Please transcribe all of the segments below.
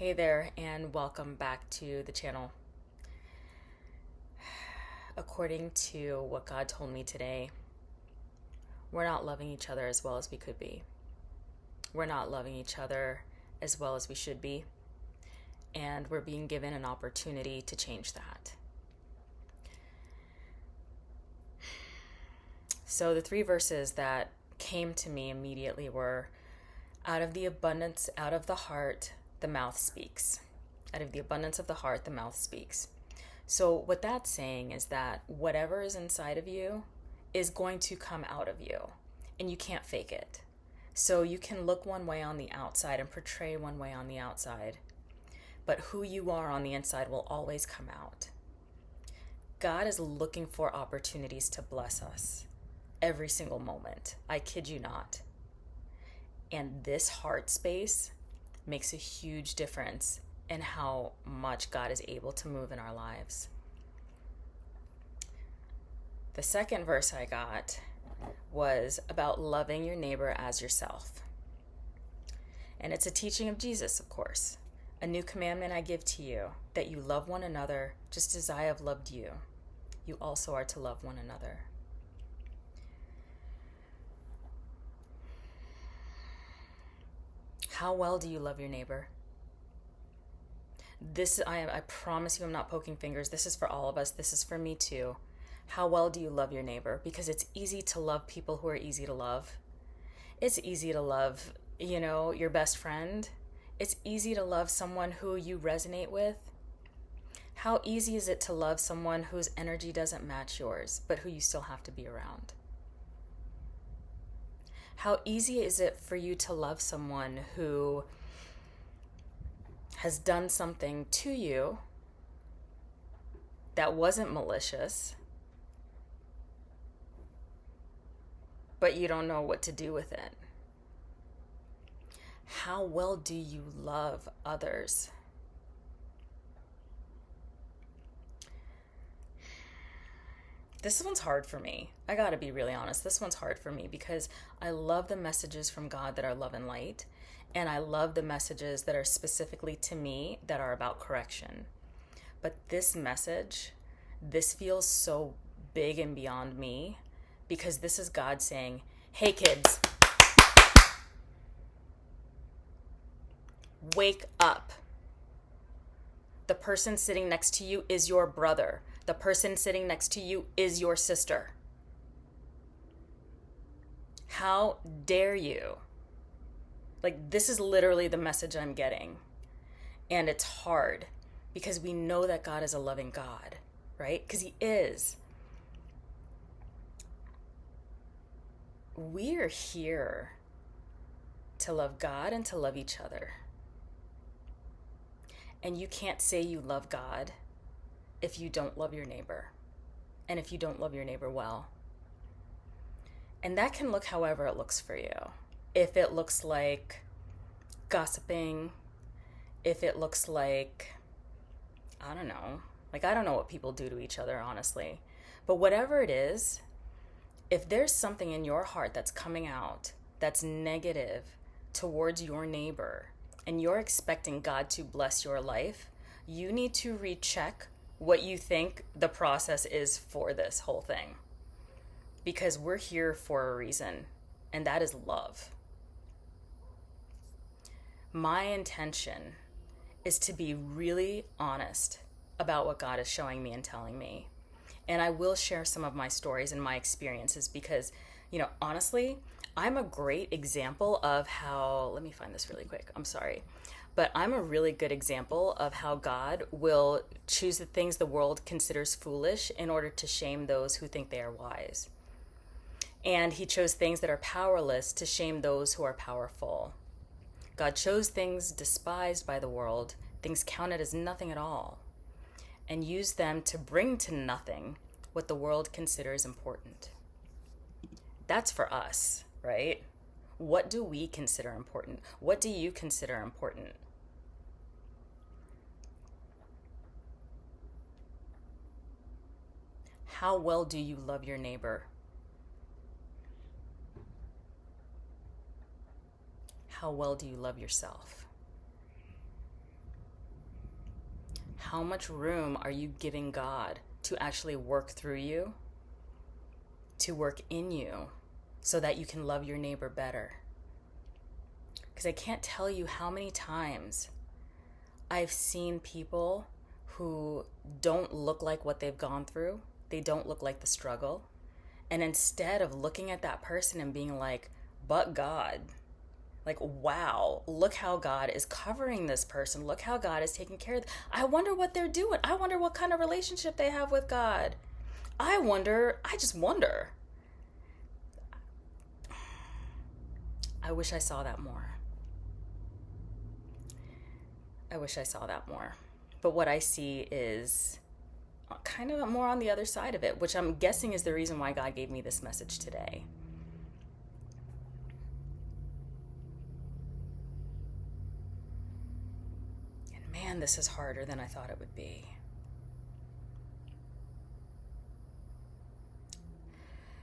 Hey there, and welcome back to the channel. According to what God told me today, we're not loving each other as well as we could be. We're not loving each other as well as we should be, and we're being given an opportunity to change that. So the three verses that came to me immediately were, out of the abundance, out of the heart, the mouth speaks. Out of the abundance of the heart, the mouth speaks. So what that's saying is that whatever is inside of you is going to come out of you, and you can't fake it. So you can look one way on the outside and portray one way on the outside, but who you are on the inside will always come out. God is looking for opportunities to bless us every single moment. I kid you not. And this heart space makes a huge difference in how much God is able to move in our lives. The second verse I got was about loving your neighbor as yourself. And it's a teaching of Jesus, of course. A new commandment I give to you, that you love one another just as I have loved you. You also are to love one another. How well do you love your neighbor? I promise you I'm not poking fingers. This is for all of us. This is for me too. How well do you love your neighbor? Because it's easy to love people who are easy to love. It's easy to love, your best friend. It's easy to love someone who you resonate with. How easy is it to love someone whose energy doesn't match yours, but who you still have to be around? How easy is it for you to love someone who has done something to you that wasn't malicious, but you don't know what to do with it? How well do you love others? This one's hard for me. I gotta be really honest. This one's hard for me because I love the messages from God that are love and light. And I love the messages that are specifically to me that are about correction. But this message, this feels so big and beyond me because this is God saying, hey kids, wake up. The person sitting next to you is your brother. The person sitting next to you is your sister. How dare you? This is literally the message I'm getting. And it's hard because we know that God is a loving God, right? Because He is. We're here to love God and to love each other. And you can't say you love God if you don't love your neighbor, and if you don't love your neighbor well. And that can look however it looks for you. If it looks like gossiping, if it looks like, I don't know what people do to each other, honestly. But whatever it is, if there's something in your heart that's coming out that's negative towards your neighbor, and you're expecting God to bless your life, you need to recheck what you think the process is for this whole thing. Because we're here for a reason, and that is love. My intention is to be really honest about what God is showing me and telling me. And I will share some of my stories and my experiences because, honestly, I'm a great example of how, let me find this really quick. I'm sorry. But I'm a really good example of how God will choose the things the world considers foolish in order to shame those who think they are wise. And He chose things that are powerless to shame those who are powerful. God chose things despised by the world, things counted as nothing at all, and used them to bring to nothing what the world considers important. That's for us, right? What do we consider important? What do you consider important? How well do you love your neighbor? How well do you love yourself? How much room are you giving God to actually work through you, to work in you, so that you can love your neighbor better? Because I can't tell you how many times I've seen people who don't look like what they've gone through. They don't look like the struggle. And instead of looking at that person and being like, but God, like, wow, look how God is covering this person. Look how God is taking care of them. I wonder what they're doing. I wonder what kind of relationship they have with God. I just wonder. I wish I saw that more. I wish I saw that more. But what I see is kind of more on the other side of it, which I'm guessing is the reason why God gave me this message today. And man, this is harder than I thought it would be.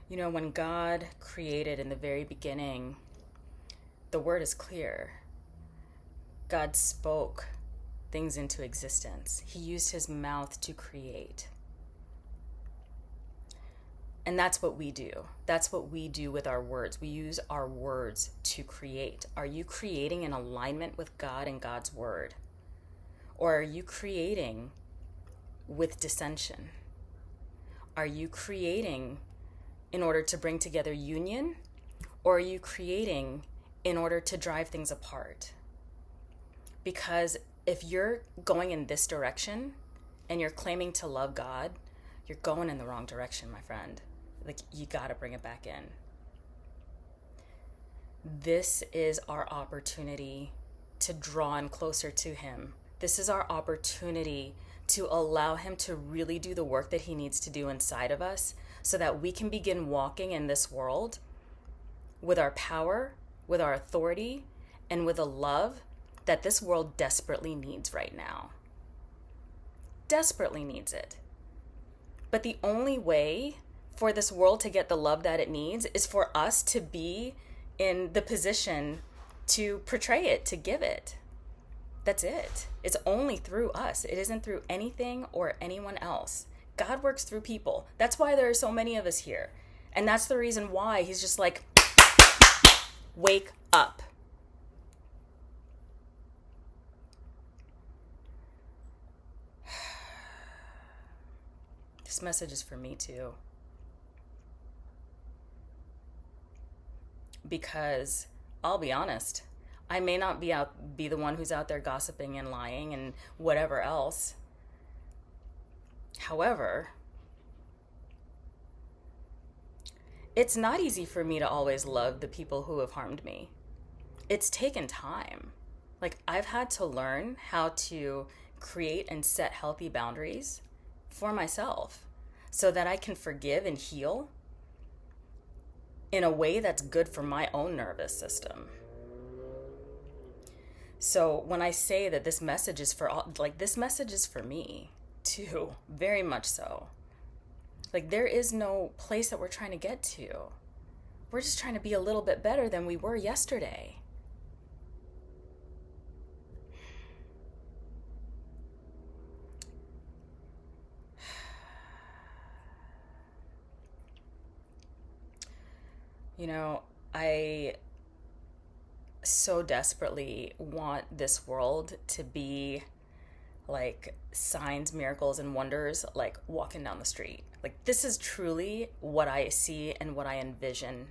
You know, when God created in the very beginning, the word is clear. God spoke things into existence. He used his mouth to create. And that's what we do. That's what we do with our words. We use our words to create. Are you creating in alignment with God and God's word? Or are you creating with dissension? Are you creating in order to bring together union? Or are you creating in order to drive things apart? Because if you're going in this direction and you're claiming to love God, you're going in the wrong direction, my friend. Like, you got to bring it back in. This is our opportunity to draw in closer to him. This is our opportunity to allow him to really do the work that he needs to do inside of us so that we can begin walking in this world with our power, with our authority, and with a love that this world desperately needs right now. Desperately needs it. But the only way for this world to get the love that it needs is for us to be in the position to portray it, to give it. That's it. It's only through us. It isn't through anything or anyone else. God works through people. That's why there are so many of us here. And that's the reason why he's just like, wake up. This message is for me too. Because I'll be honest, I may not be the one who's out there gossiping and lying and whatever else. However, it's not easy for me to always love the people who have harmed me. It's taken time. Like, I've had to learn how to create and set healthy boundaries for myself so that I can forgive and heal in a way that's good for my own nervous system. So when I say that this message is for all, like, this message is for me too, very much so. Like, there is no place that we're trying to get to. We're just trying to be a little bit better than we were yesterday. You know, I so desperately want this world to be like signs, miracles, and wonders, like walking down the street. Like, this is truly what I see and what I envision.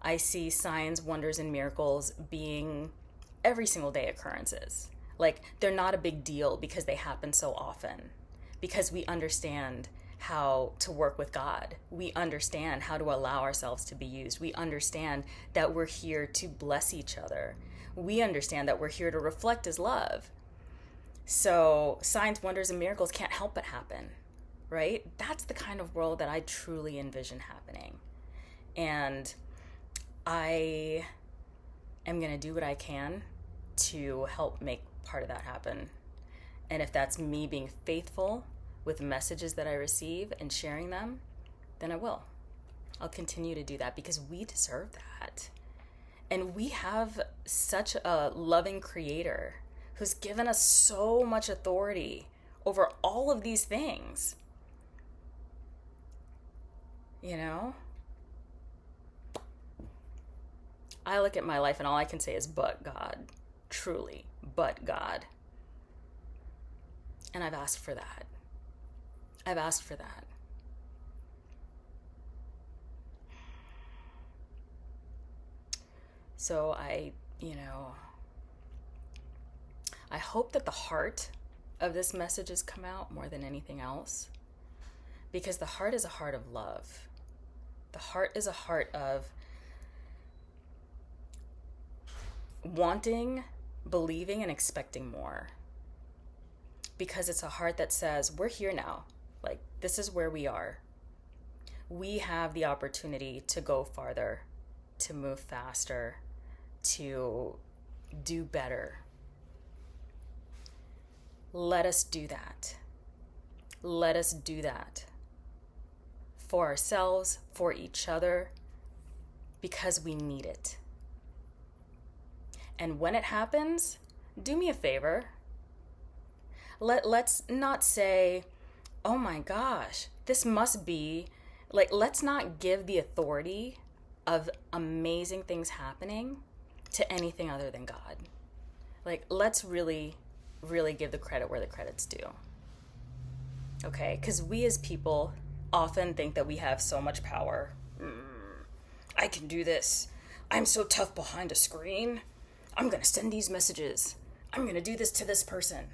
I see signs, wonders, and miracles being every single day occurrences. Like, they're not a big deal because they happen so often. Because we understand how to work with God. We understand how to allow ourselves to be used. We understand that we're here to bless each other. We understand that we're here to reflect his love. So signs, wonders, and miracles can't help but happen, right? That's the kind of world that I truly envision happening. And I am going to do what I can to help make part of that happen. And if that's me being faithful with messages that I receive and sharing them, then I will. I'll continue to do that because we deserve that. And we have such a loving creator who's given us so much authority over all of these things. You know? I look at my life and all I can say is, but God. Truly, but God. And I've asked for that. I've asked for that. So I hope that the heart of this message has come out more than anything else. Because the heart is a heart of love. The heart is a heart of wanting, believing, and expecting more. Because it's a heart that says, we're here now. Like, this is where we are. We have the opportunity to go farther, to move faster, to do better. Let us do that. Let us do that. For ourselves, for each other, because we need it. And when it happens, do me a favor. Let's not say, oh my gosh, this must be, like, let's not give the authority of amazing things happening to anything other than God. Like, let's really, really give the credit where the credit's due. Okay? Because we as people often think that we have so much power. I can do this. I'm so tough behind a screen. I'm going to send these messages. I'm going to do this to this person.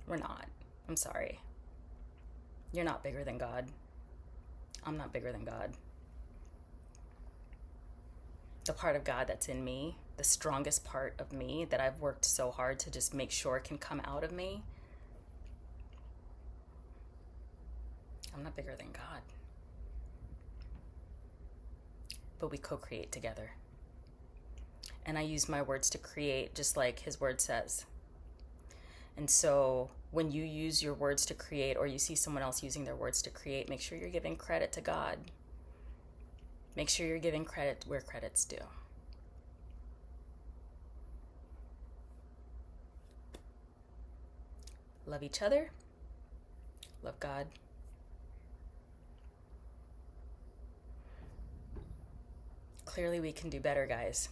We're not. I'm sorry. You're not bigger than God. I'm not bigger than God. The part of God that's in me, the strongest part of me that I've worked so hard to just make sure can come out of me, I'm not bigger than God. But we co-create together. And I use my words to create just like his word says. And so when you use your words to create, or you see someone else using their words to create, make sure you're giving credit to God. Make sure you're giving credit where credit's due. Love each other. Love God. Clearly we can do better, guys.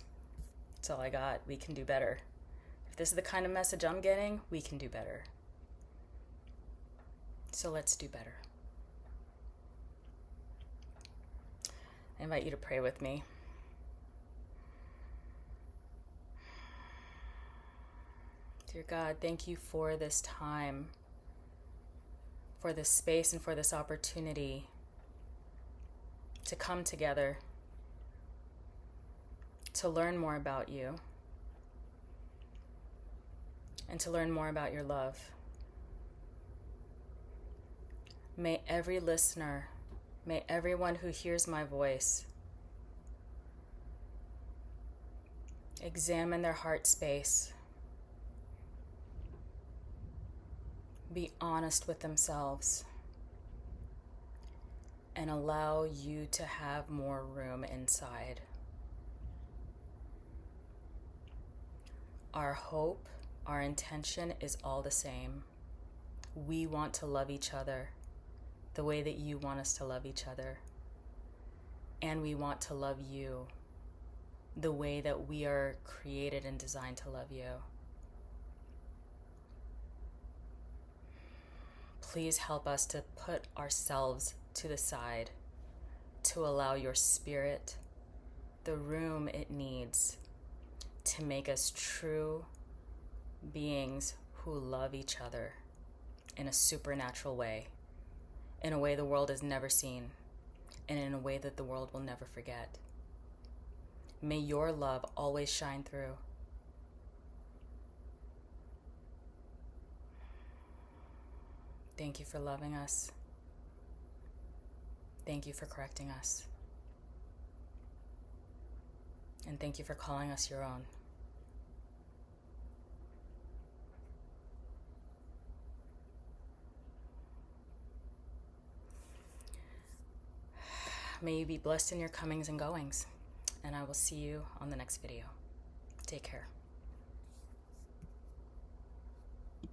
That's all I got. We can do better. If this is the kind of message I'm getting, we can do better. So let's do better. I invite you to pray with me. Dear God, thank you for this time, for this space, and for this opportunity to come together, to learn more about you, and to learn more about your love. May every listener, may everyone who hears my voice examine their heart space, be honest with themselves, and allow you to have more room inside. Our hope, our intention is all the same. We want to love each other the way that you want us to love each other. And we want to love you the way that we are created and designed to love you. Please help us to put ourselves to the side, to allow your spirit the room it needs to make us true beings who love each other in a supernatural way, in a way the world has never seen, and in a way that the world will never forget. May your love always shine through. Thank you for loving us. Thank you for correcting us. And thank you for calling us your own. May you be blessed in your comings and goings. And I will see you on the next video. Take care.